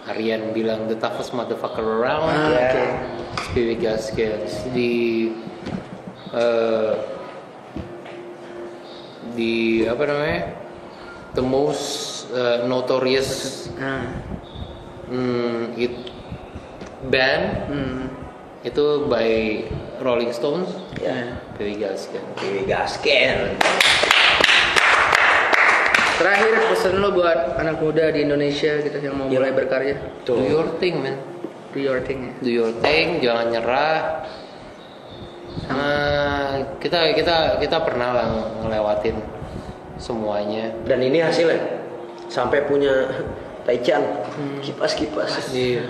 Aryan bilang the toughest motherfucker around. Spirit Gaskins di apa namanya? The most notorious band itu by Rolling Stones, Ya. Piwi Gasken. Piwi Gasken. Terakhir pesan lo buat anak muda di Indonesia gitu yang mau mulai berkarya. Do your thing, man. Do your thing ya. Do your thing, jangan nyerah. Kita pernah lah ngelewatin semuanya. Dan ini hasilnya sampai punya Taichan kipas-kipas. Iya.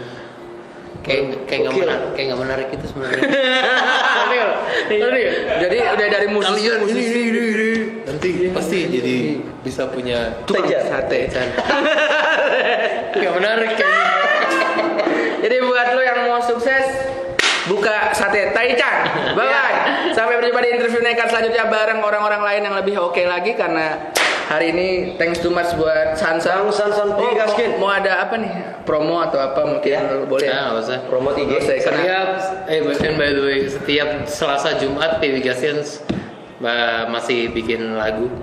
Kayak nggak menarik itu sebenarnya. Jadi udah dari musisi ini nanti pasti jadi bisa punya Taichan. sate. Nggak menarik kayaknya. Jadi buat lo yang mau sukses buka sate Taichan. Bye bye. Sampai berjumpa di interview nekat selanjutnya bareng orang-orang lain yang lebih oke lagi karena hari ini thanks too much buat Sansan. Sansan Piwi Gasken. Mau ada apa nih? Promo atau apa mungkin boleh. Nah, nggak usah. Promo IG. Setiap by the way, setiap Selasa Jumat Piwi Gasken masih bikin lagu.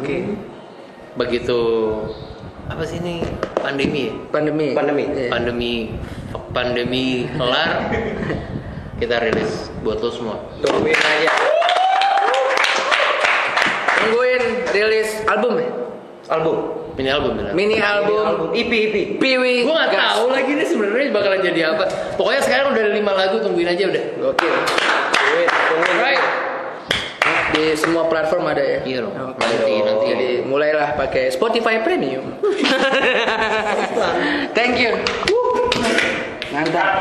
Oke. Begitu apa sih ini pandemi ya? Pandemi. Iya. Pandemi kelar kita rilis buat lo semua. Tungguin aja. Tungguin rilis album ya? Album. Mini album benar. Mini album EP. Piwi. Gue nggak tahu lagi nih sebenarnya bakalan jadi apa. Pokoknya sekarang udah ada 5 lagu, tungguin aja udah. Oke. Tungguin. Right. Di semua platform ada ya? Iya dong. Oke. Nanti. Jadi mulailah pakai Spotify Premium. Thank you. Mantap.